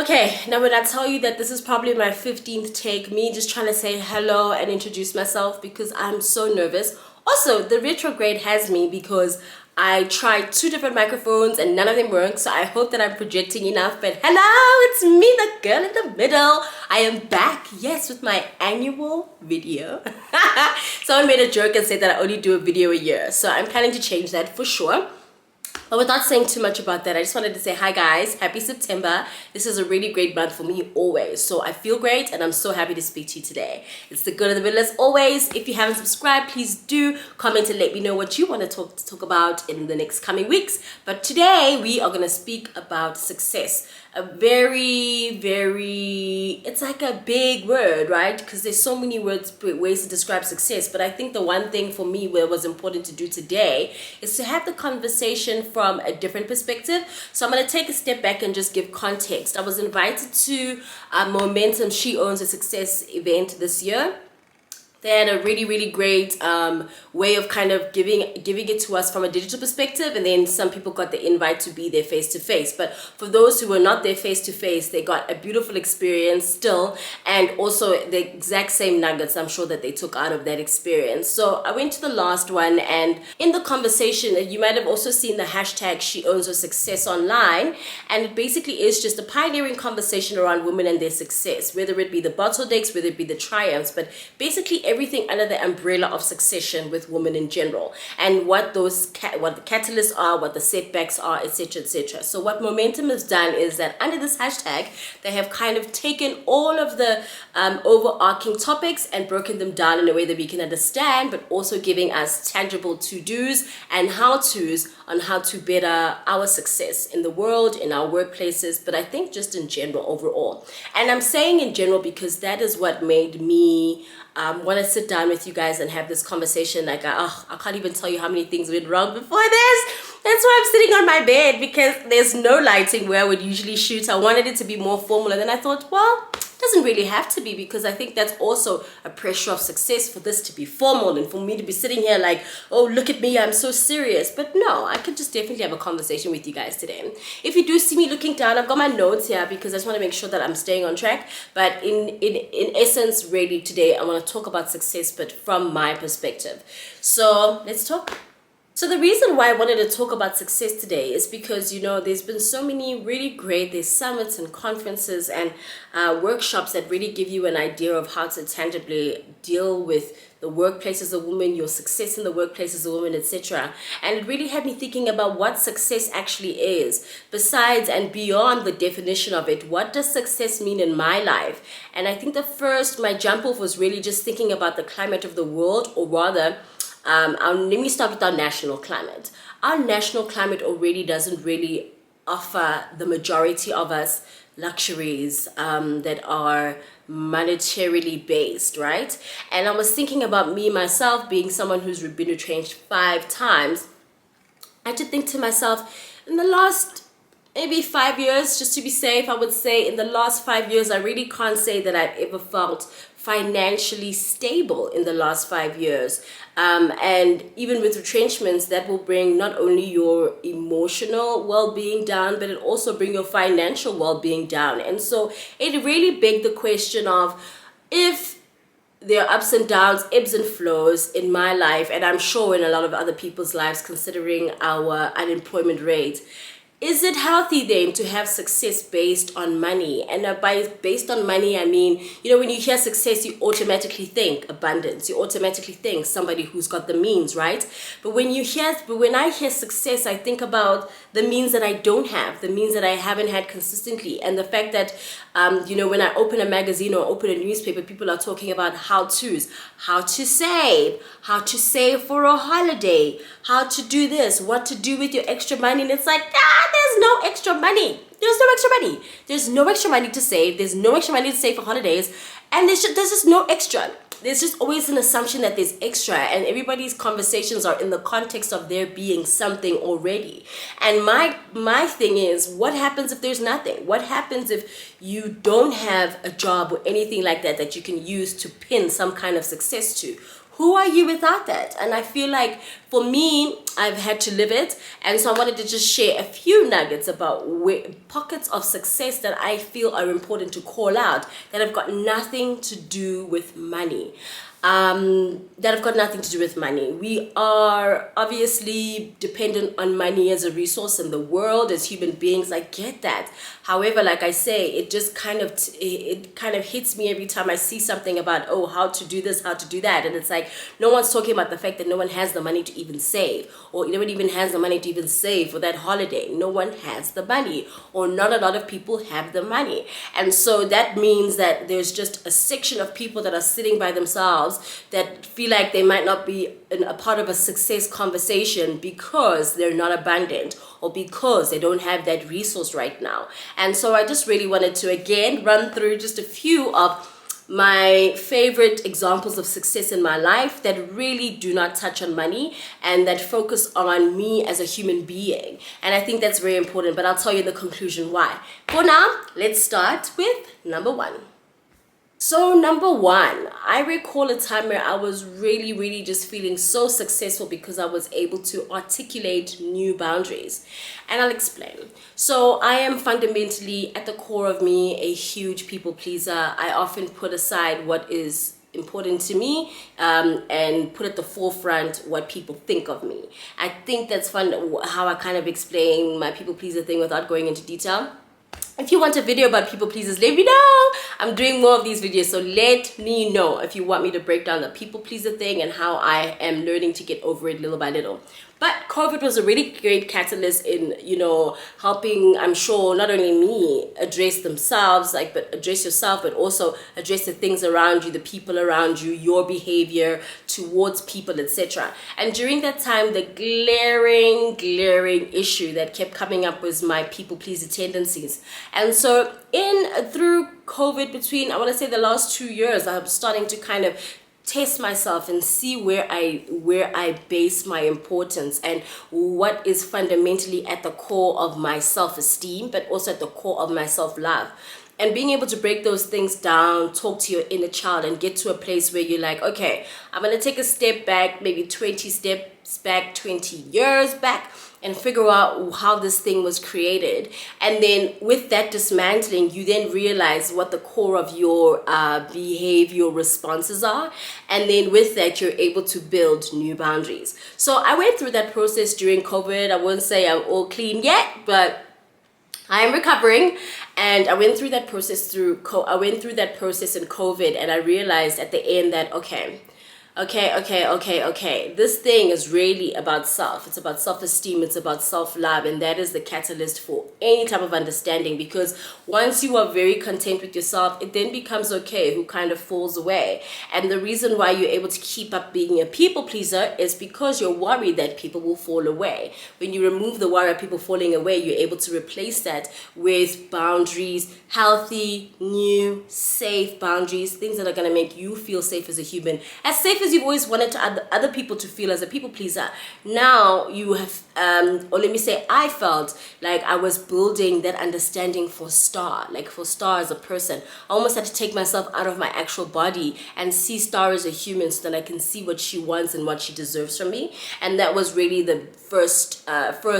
Okay, now when I tell you that this is probably my 15th take, me just trying to say hello and introduce myself because I'm so nervous. Also, the retrograde has me because I tried 2 different microphones and none of them work, so I hope that I'm projecting enough. But hello, it's me, the girl in the middle. I am back, yes, with my annual video. Someone made a joke and said that I only do a video a year, so I'm planning to change that for sure. But without saying too much about that, I just wanted to say hi guys, happy September. This is a really great month for me always. So I feel great and I'm so happy to speak to you today. It's the good of the middle as always. If you haven't subscribed, please do comment and let me know what you want to talk about in the next coming weeks. But today we are going to speak about success. A very, it's like a big word, right? Because there's so many ways to describe success. But I think the one thing for me where it was important to do today is to have the conversation from a different perspective. So I'm going to take a step back and just give context. I was invited to Momentum She Owns a Success event this year. They had a really great way of kind of giving it to us from a digital perspective, and then some people got the invite to be there face to face. But for those who were not there face to face, they got a beautiful experience still, and also the exact same nuggets I'm sure that they took out of that experience. So I went to the last one, and in the conversation, you might have also seen the hashtag She Owns Her Success online, and it basically is just a pioneering conversation around women and their success, whether it be the bottlenecks, whether it be the triumphs, but basically everything under the umbrella of succession with women in general, and what those what the catalysts are, what the setbacks are, etc, etc. So what Momentum has done is that under this hashtag they have kind of taken all of the overarching topics and broken them down in a way that we can understand, but also giving us tangible to-dos and how-tos on how to better our success in the world, in our workplaces, but I think just in general overall. And I'm saying in general because that is what made me want to sit down with you guys and have this conversation. Like, I can't even tell you how many things went wrong before this. That's why I'm sitting on my bed, because there's no lighting where I would usually shoot. I wanted it to be more formal, and then I thought, well, it doesn't really have to be, because I think that's also a pressure of success for this to be formal and for me to be sitting here like, oh, look at me, I'm so serious. But no, I could just definitely have a conversation with you guys today. If you do see me looking down, I've got my notes here because I just want to make sure that I'm staying on track. But in essence, really today, I want to talk about success, but from my perspective. So let's talk. So the reason why I wanted to talk about success today is because, you know, there's been so many really great, there's summits and conferences and workshops that really give you an idea of how to tangibly deal with the workplace as a woman, your success in the workplace as a woman, etc. And it really had me thinking about what success actually is. Besides and beyond the definition of it, what does success mean in my life? And I think my jump off was really just thinking about the climate of the world, or rather, let me start with our national climate. Our national climate already doesn't really offer the majority of us luxuries that are monetarily based, right? And I was thinking about me, myself, being someone who's been retrenched 5 times. I had to think to myself, in the last maybe 5 years, just to be safe, I would say in the last 5 years, I really can't say that I've ever felt financially stable in the last 5 years. And even with retrenchments, that will bring not only your emotional well-being down, but it also bring your financial well-being down. And so it really begged the question of, if there are ups and downs, ebbs and flows in my life, and I'm sure in a lot of other people's lives, considering our unemployment rate, is it healthy then to have success based on money? And based on money, I mean, you know, when you hear success, you automatically think abundance. You automatically think somebody who's got the means, right? But when I hear success, I think about the means that I don't have, the means that I haven't had consistently. And the fact that, you know, when I open a magazine or open a newspaper, people are talking about how-tos, how to save for a holiday, how to do this, what to do with your extra money. And it's like, there's no extra money. There's no extra money. There's no extra money to save. There's no extra money to save for holidays. And there's just no extra. There's just always an assumption that there's extra, and everybody's conversations are in the context of there being something already. And my thing is, what happens if there's nothing? What happens if you don't have a job or anything like that that you can use to pin some kind of success to? Who are you without that? And I feel like for me, I've had to live it. And so I wanted to just share a few nuggets about pockets of success that I feel are important to call out, that have got nothing to do with money. That have got nothing to do with money. We are obviously dependent on money as a resource in the world as human beings. I get that. However, like I say, it just kind of hits me every time I see something about, oh, how to do this, how to do that. And it's like, no one's talking about the fact that no one has the money to even save, or no one even has the money to even save for that holiday. No one has the money, or not a lot of people have the money. And so that means that there's just a section of people that are sitting by themselves that feel like they might not be a part of a success conversation because they're not abundant, or because they don't have that resource right now. And so I just really wanted to again run through just a few of my favorite examples of success in my life that really do not touch on money and that focus on me as a human being. And I think that's very important, but I'll tell you the conclusion why. For now, let's start with number one. So number one, I recall a time where I was really just feeling so successful because I was able to articulate new boundaries. And I'll explain. So I am fundamentally, at the core of me, a huge people pleaser. I often put aside what is important to me and put at the forefront what people think of me. I think that's fun how I kind of explain my people pleaser thing without going into detail. If you want a video about people pleasers, let me know. I'm doing more of these videos, so let me know if you want me to break down the people pleaser thing and how I am learning to get over it little by little. But COVID was a really great catalyst in, helping, I'm sure, not only me address themselves, but address yourself, but also address the things around you, the people around you, your behavior towards people, etc. And during that time, the glaring issue that kept coming up was my people pleaser tendencies. And so through COVID, between, I want to say, the last 2 years, I'm starting to kind of test myself and see where I base my importance and what is fundamentally at the core of my self-esteem, but also at the core of my self-love. And being able to break those things down, talk to your inner child, and get to a place where you're like, okay, I'm going to take a step back, maybe 20 steps back, 20 years back, and figure out how this thing was created. And then with that dismantling, you then realize what the core of your behavioral responses are. And then with that, you're able to build new boundaries. So I went through that process during COVID. I wouldn't say I'm all clean yet, but I am recovering, and I went through that process in COVID, and I realized at the end that okay, this thing is really about self. It's about self-esteem, it's about self-love, and that is the catalyst for any type of understanding, because once you are very content with yourself, it then becomes okay who kind of falls away. And the reason why you're able to keep up being a people pleaser is because you're worried that people will fall away. When you remove the worry of people falling away, you're able to replace that with boundaries, healthy, new, safe boundaries, things that are going to make you feel safe as a human, as safe as you've always wanted to other people to feel as a people pleaser. Now you have, or let me say, I felt like I was building that understanding for Star as a person. I almost had to take myself out of my actual body and see Star as a human so that I can see what she wants and what she deserves from me. And that was really the first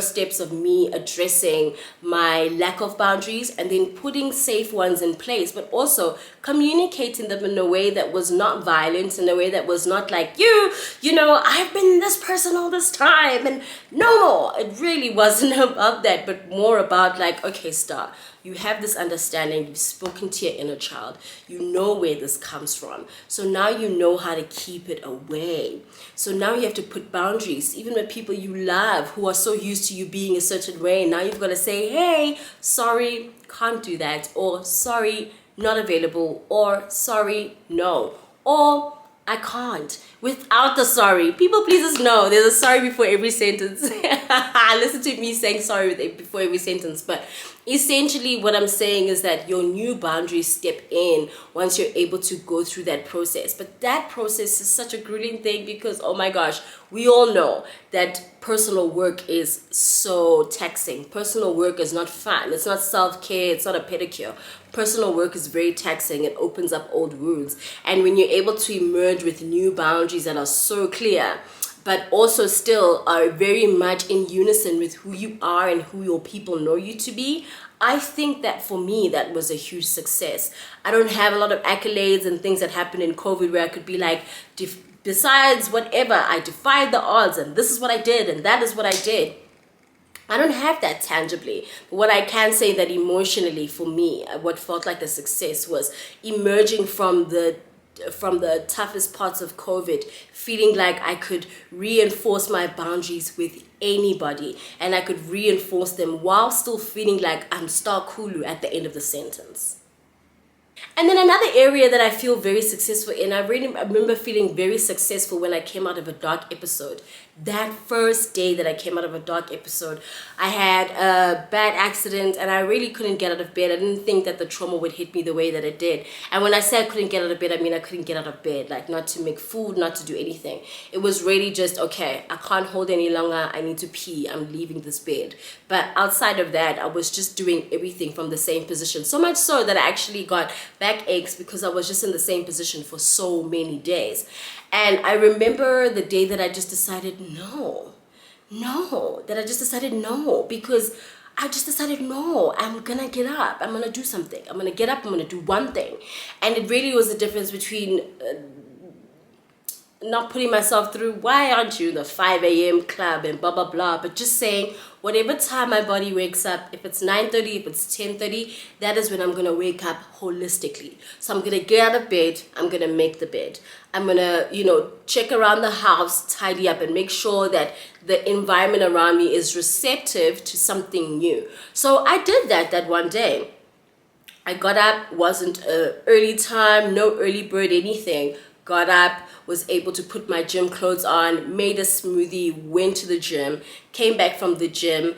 steps of me addressing my lack of boundaries, and then putting safe ones in place, but also communicating them in a way that was not violent, in a way that was not like, I've been this person all this time and no more. It really wasn't about that, but more about like, okay, Star, you have this understanding, you've spoken to your inner child, you know where this comes from. So now you know how to keep it away. So now you have to put boundaries, even with people you love who are so used to you being a certain way. Now you've got to say, hey, sorry, can't do that, or sorry, not available, or sorry, no, or I can't, without the sorry. People pleasers know there's a sorry before every sentence. Listen to me saying sorry before every sentence. But essentially what I'm saying is that your new boundaries step in once you're able to go through that process. But that process is such a grueling thing because, oh my gosh, we all know that personal work is so taxing. Personal work is not fun. It's not self-care. It's not a pedicure. Personal work is very taxing. It opens up old wounds. And when you're able to emerge with new boundaries that are so clear, but also still are very much in unison with who you are and who your people know you to be. I think that for me, that was a huge success. I don't have a lot of accolades and things that happened in COVID where I could be like, besides whatever, I defied the odds and this is what I did and that is what I did. I don't have that tangibly. But what I can say that emotionally for me, what felt like a success was emerging from the toughest parts of COVID, feeling like I could reinforce my boundaries with anybody and I could reinforce them while still feeling like I'm star Kulu at the end of the sentence. And then another area that I feel very successful in, I remember feeling very successful when I came out of a dark episode. That first day that I came out of a dark episode, I had a bad accident and I really couldn't get out of bed. I didn't think that the trauma would hit me the way that it did. And when I say I couldn't get out of bed, I mean I couldn't get out of bed, like not to make food, not to do anything. It was really just, okay, I can't hold any longer. I need to pee. I'm leaving this bed. But outside of that, I was just doing everything from the same position. So much so that I actually got back aches because I was just in the same position for so many days. And I remember the day that I just decided no, because I just decided no, I'm gonna get up, I'm gonna do something, I'm gonna get up, I'm gonna do one thing. And it really was the difference between not putting myself through, why aren't you in the 5 a.m. club and blah, blah, blah, but just saying whatever time my body wakes up, if it's 9:30, if it's 10:30, that is when I'm going to wake up holistically. So I'm going to get out of bed, I'm going to make the bed. I'm going to, check around the house, tidy up and make sure that the environment around me is receptive to something new. So I did that one day. I got up, wasn't early time, no early bird, anything. Got up, was able to put my gym clothes on, made a smoothie, went to the gym, came back from the gym,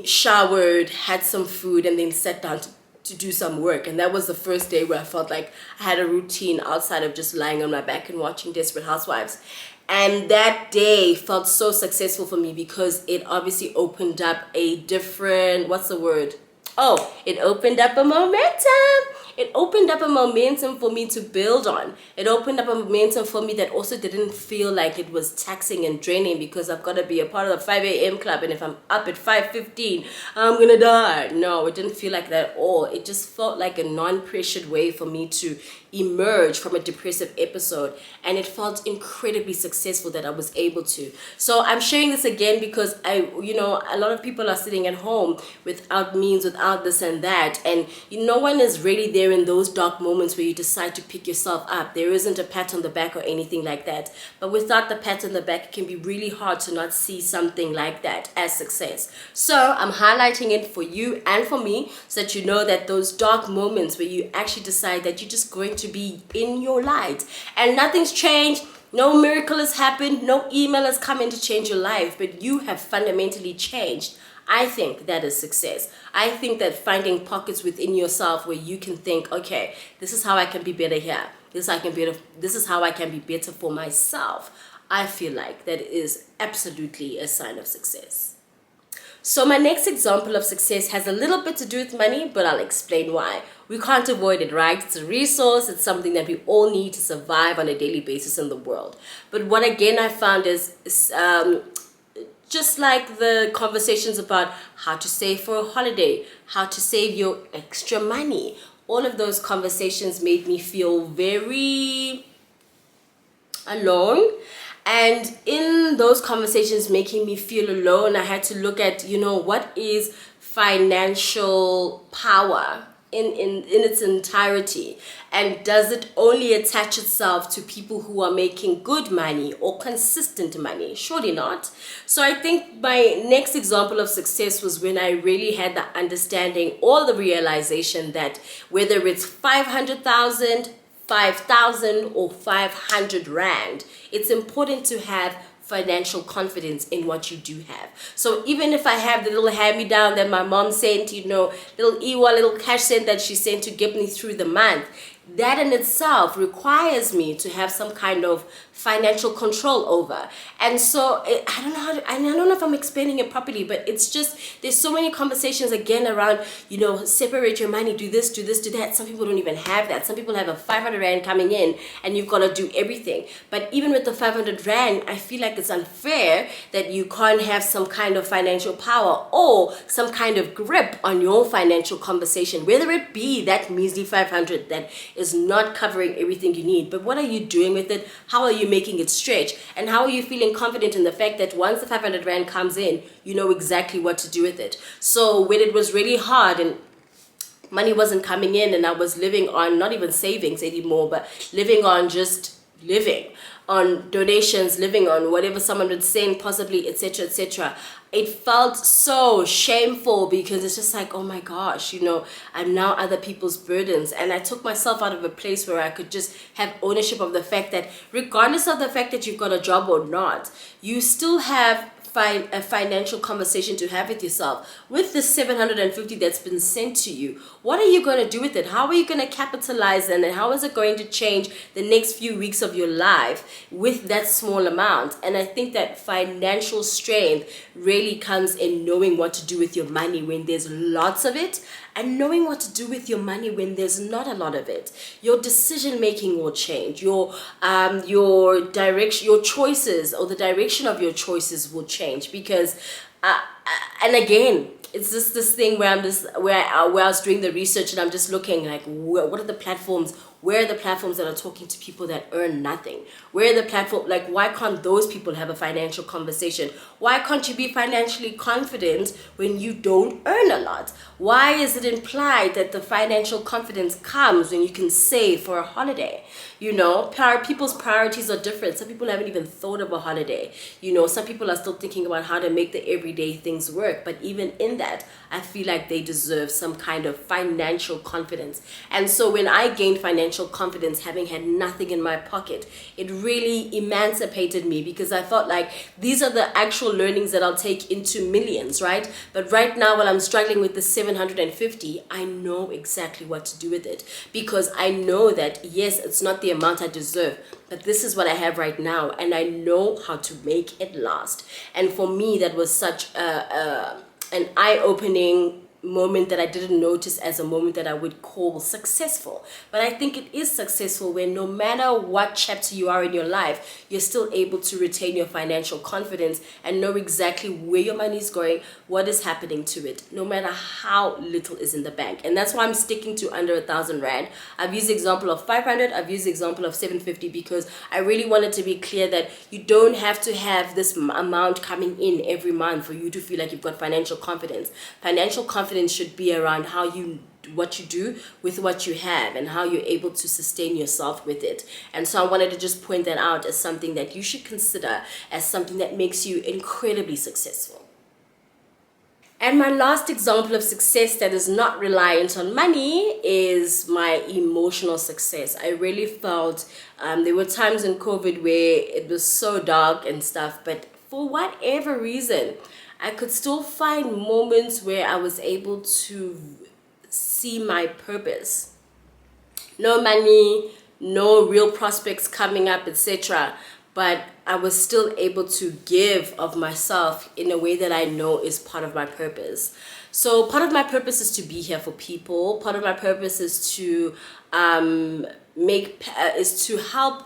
showered, had some food, and then sat down to do some work. And that was the first day where I felt like I had a routine outside of just lying on my back and watching Desperate Housewives. And that day felt so successful for me because it obviously opened up a different, it opened up a momentum. It opened up a momentum for me to build on. It opened up a momentum for me that also didn't feel like it was taxing and draining because I've got to be a part of the 5 a.m. club and if I'm up at 5:15, I'm going to die. No, it didn't feel like that at all. It just felt like a non-pressured way for me to emerge from a depressive episode, and it felt incredibly successful that I was able to. So I'm sharing this again because a lot of people are sitting at home without means, without this and that, and no one is really there in those dark moments where you decide to pick yourself up. There isn't a pat on the back or anything like that. But without the pat on the back, it can be really hard to not see something like that as success. So I'm highlighting it for you and for me so that you know that those dark moments where you actually decide that you're just going to be in your light and nothing's changed, no miracle has happened, no email has come in to change your life, but you have fundamentally changed. I think that is success. I think that finding pockets within yourself where you can think, okay, this is how I can be better here. This is how I can be better for myself. I feel like that is absolutely a sign of success. So my next example of success has a little bit to do with money, but I'll explain why. We can't avoid it, right? It's a resource. It's something that we all need to survive on a daily basis in the world. But what again I found is just like the conversations about how to save for a holiday, how to save your extra money, all of those conversations made me feel very alone. And in those conversations making me feel alone, I had to look at, what is financial power in its entirety, and does it only attach itself to people who are making good money or consistent money? Surely not. So I think my next example of success was when I really had the understanding or the realization that whether it's 500,000, 5,000 or 500 rand, it's important to have financial confidence in what you do have. So even if I have the little hand-me-down that my mom sent, little cash sent that she sent to get me through the month, that in itself requires me to have some kind of financial control over. And so I don't know I don't know if I'm explaining it properly, but it's just, there's so many conversations again around, separate your money, do this, do that. Some people don't even have that. Some people have a 500 rand coming in and you've got to do everything. But even with the 500 rand, I feel like it's unfair that you can't have some kind of financial power or some kind of grip on your financial conversation, whether it be that measly 500 that is not covering everything you need. But what are you doing with it? How are you making it stretch? And how are you feeling confident in the fact that once the 500 rand comes in, you know exactly what to do with it? So when it was really hard and money wasn't coming in and I was living on not even savings anymore, but living on just living on donations, living on whatever someone would send, possibly, etc., etc. It felt so shameful because it's just like, oh my gosh, I'm now other people's burdens. And I took myself out of a place where I could just have ownership of the fact that regardless of the fact that you've got a job or not, you still have a financial conversation to have with yourself. With the 750 that's been sent to you, what are you going to do with it? How are you going to capitalize it? And how is it going to change the next few weeks of your life with that small amount? And I think that financial strength really comes in knowing what to do with your money when there's lots of it, and knowing what to do with your money when there's not a lot of it. Your decision making will change. Your direction, your choices, or the direction of your choices will change because, and again, it's just this thing where where I was doing the research and I'm just looking like, what are the platforms? Where are the platforms that are talking to people that earn nothing? Where are the platform, like, why can't those people have a financial conversation? Why can't you be financially confident when you don't earn a lot? Why is it implied that the financial confidence comes when you can save for a holiday? People's priorities are different. Some people haven't even thought of a holiday. Some people are still thinking about how to make the everyday things work. But even in that, I feel like they deserve some kind of financial confidence. And so when I gained financial confidence, having had nothing in my pocket, it really emancipated me because I felt like these are the actual learnings that I'll take into millions, right? But right now, while I'm struggling with the 750, I know exactly what to do with it because I know that, yes, it's not the amount I deserve, but this is what I have right now and I know how to make it last. And for me, that was such an eye-opening moment that I didn't notice as a moment that I would call successful. But I think it is successful when no matter what chapter you are in your life, you're still able to retain your financial confidence and know exactly where your money is going, what is happening to it, no matter how little is in the bank. And that's why I'm sticking to under 1,000 rand. I've used the example of 500, I've used the example of 750 because I really wanted to be clear that you don't have to have this amount coming in every month for you to feel like you've got financial confidence. Financial confidence should be around what you do with what you have and how you're able to sustain yourself with it. And so I wanted to just point that out as something that you should consider as something that makes you incredibly successful. And my last example of success that is not reliant on money is my emotional success. I really felt there were times in COVID where it was so dark and stuff, but for whatever reason, I could still find moments where I was able to see my purpose. No money, no real prospects coming up, etc. But I was still able to give of myself in a way that I know is part of my purpose. So part of my purpose is to be here for people. Part of my purpose is to help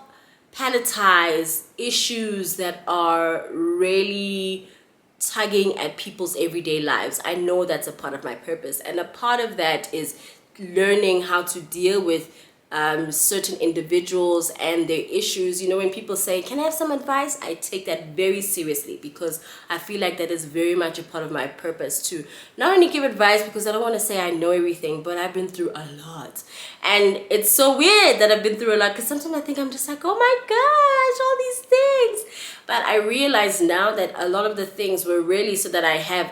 palletize issues that are really tugging at people's everyday lives. I know that's a part of my purpose, and a part of that is learning how to deal with certain individuals and their issues. When people say, can I have some advice? I take that very seriously because I feel like that is very much a part of my purpose to not only give advice because I don't want to say I know everything, but I've been through a lot. And it's so weird that I've been through a lot because sometimes I think I'm just like, oh my gosh, all these things. But I realize now that a lot of the things were really so that I have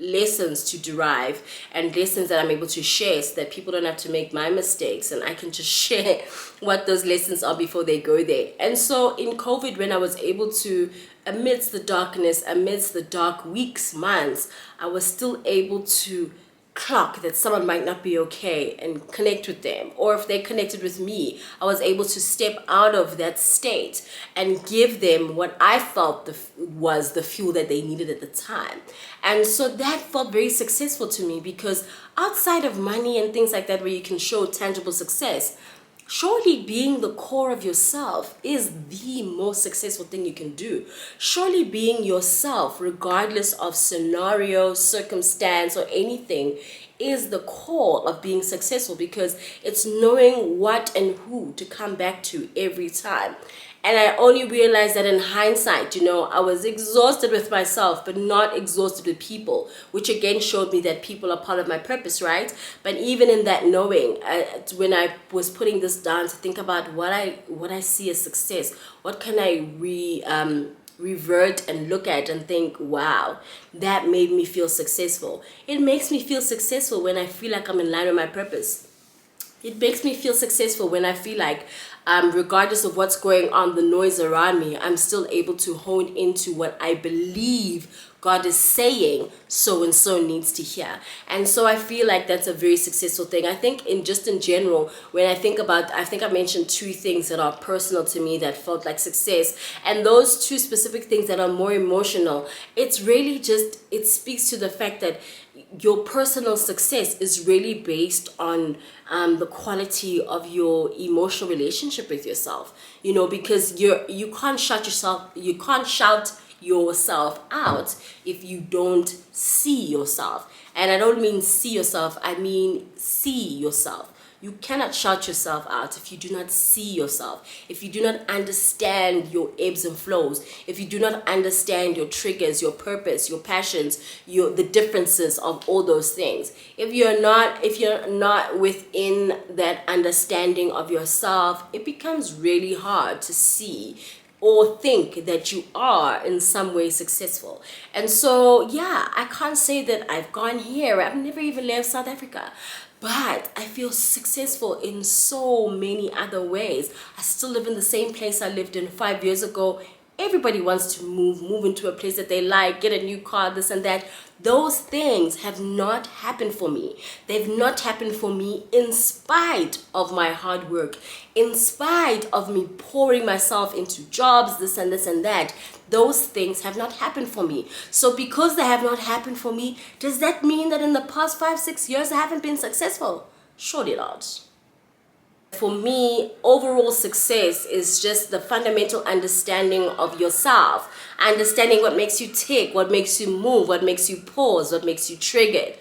lessons to derive and lessons that I'm able to share so that people don't have to make my mistakes and I can just share what those lessons are before they go there. And so in COVID, when I was able to, amidst the darkness, amidst the dark weeks, months, I was still able to clock that someone might not be okay and connect with them, or if they connected with me, I was able to step out of that state and give them what I felt was the fuel that they needed at the time. And so that felt very successful to me, because outside of money and things like that where you can show tangible success, surely being the core of yourself is the most successful thing you can do. Surely being yourself, regardless of scenario, circumstance, or anything, is the core of being successful, because it's knowing what and who to come back to every time. And I only realized that in hindsight, I was exhausted with myself, but not exhausted with people, which again showed me that people are part of my purpose, right? But even in that knowing, when I was putting this down to think about what I see as success, what can I revert and look at and think, wow, that made me feel successful. It makes me feel successful when I feel like I'm in line with my purpose. It makes me feel successful when I feel like, regardless of what's going on, the noise around me, I'm still able to hone into what I believe God is saying so and so needs to hear. And so I feel like that's a very successful thing. I think in general, when I think I mentioned two things that are personal to me that felt like success. And those two specific things that are more emotional, it's really just, it speaks to the fact that your personal success is really based on the quality of your emotional relationship with yourself, because you can't shout yourself out if you don't see yourself. And I don't mean see yourself, I mean see yourself. You cannot shout yourself out if you do not see yourself, if you do not understand your ebbs and flows, if you do not understand your triggers, your purpose, your passions, the differences of all those things. If you're not within that understanding of yourself, it becomes really hard to see or think that you are in some way successful. And so, yeah, I can't say that I've gone here. I've never even left South Africa. But I feel successful in so many other ways. I still live in the same place I lived in 5 years ago. Everybody wants to move into a place that they like, get a new car, this and that. Those things have not happened for me. They've not happened for me in spite of my hard work, in spite of me pouring myself into jobs, this and this and that. Those things have not happened for me. So because they have not happened for me, does that mean that in the past 5-6 years I haven't been successful? Surely not. For me, overall success is just the fundamental understanding of yourself, understanding what makes you tick, what makes you move, what makes you pause, what makes you triggered.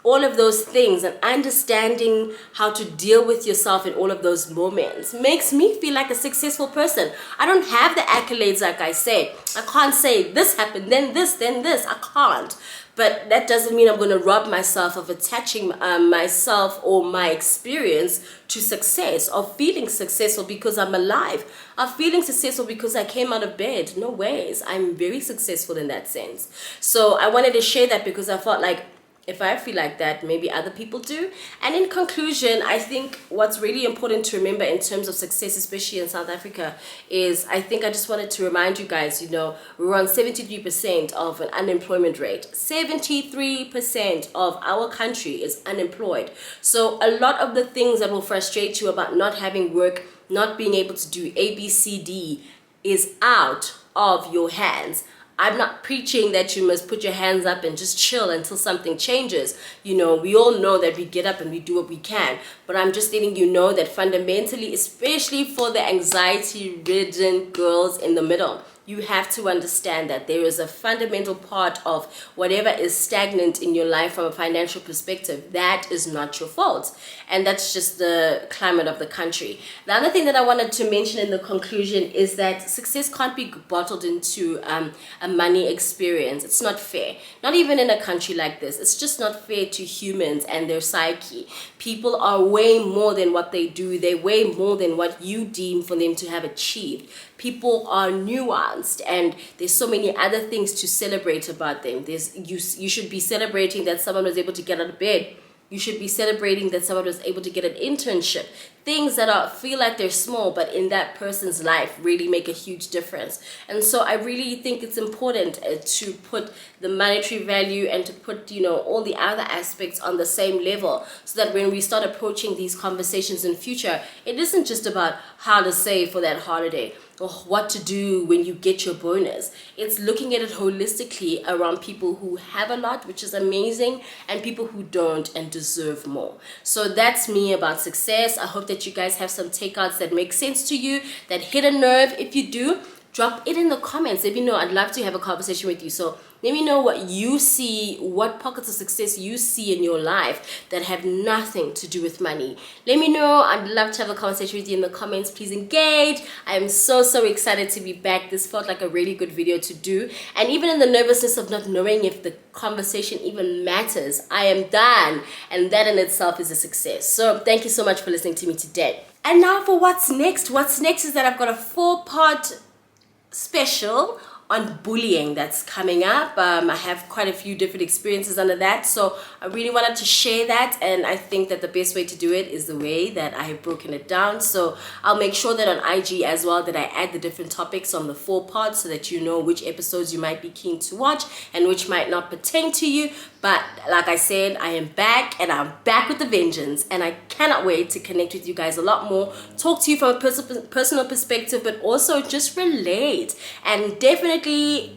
All of those things, and understanding how to deal with yourself in all of those moments makes me feel like a successful person. I don't have the accolades, like I said. I can't say this happened, then this, then this. I can't. But that doesn't mean I'm going to rob myself of attaching myself or my experience to success, or feeling successful because I'm alive, or feeling successful because I came out of bed. No ways. I'm very successful in that sense. So I wanted to share that because I felt like if I feel like that, maybe other people do. And in conclusion, I think what's really important to remember in terms of success, especially in South Africa, is I just wanted to remind you guys, we're on 73% of an unemployment rate. 73% of our country is unemployed. So a lot of the things that will frustrate you about not having work, not being able to do A, B, C, D is out of your hands. I'm not preaching that you must put your hands up and just chill until something changes. We all know that we get up and we do what we can. But I'm just letting you know that fundamentally, especially for the anxiety-ridden girls in the middle, you have to understand that there is a fundamental part of whatever is stagnant in your life from a financial perspective. That is not your fault. And that's just the climate of the country. The other thing that I wanted to mention in the conclusion is that success can't be bottled into a money experience. It's not fair. Not even in a country like this. It's just not fair to humans and their psyche. People are way more than what they do. They're way more than what you deem for them to have achieved. People are nuanced, and there's so many other things to celebrate about them. You should be celebrating that someone was able to get out of bed You should be celebrating that someone was able to get an internship. Things that feel like they're small, but in that person's life really make a huge difference. And so I really think it's important to put the monetary value and to put, all the other aspects on the same level, so that when we start approaching these conversations in future, it isn't just about how to save for that holiday or what to do when you get your bonus. It's looking at it holistically around people who have a lot, which is amazing, and people who don't and deserve more. So that's me about success. I hope that you guys have some takeouts that make sense to you, that hit a nerve. If you do, drop it in the comments. Let me know. I'd love to have a conversation with you. So let me know what you see, what pockets of success you see in your life that have nothing to do with money. Let me know. I'd love to have a conversation with you in the comments. Please engage. I am so excited to be back. This felt like a really good video to do. And even in the nervousness of not knowing if the conversation even matters, I am done. And that in itself is a success. So thank you so much for listening to me today. And now for what's next. What's next is that I've got a 4-part special on bullying that's coming up. I have quite a few different experiences under that, so I really wanted to share that, and I think that the best way to do it is the way that I have broken it down. So I'll make sure that on IG as well that I add the different topics on the 4 parts, so that you know which episodes you might be keen to watch and which might not pertain to you. But like I said, I am back, and I'm back with a vengeance, and I cannot wait to connect with you guys a lot more, talk to you from a personal perspective, but also just relate, and definitely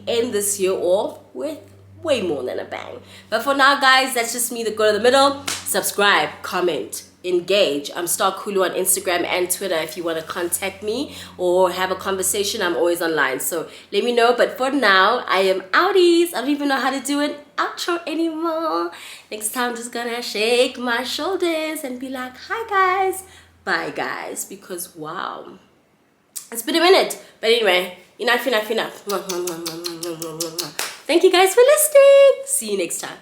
end this year off with way more than a bang. But for now, guys, that's just me, the girl in the middle. Subscribe, comment, engage. I'm Star Kulu on Instagram and Twitter. If you want to contact me or have a conversation, I'm always online, so let me know. But for now, I am outies. I don't even know how to do an outro anymore. Next time, I'm just gonna shake my shoulders and be like, hi guys, bye guys, because wow, it's been a minute. But anyway, enough. Thank you guys for listening. See you next time.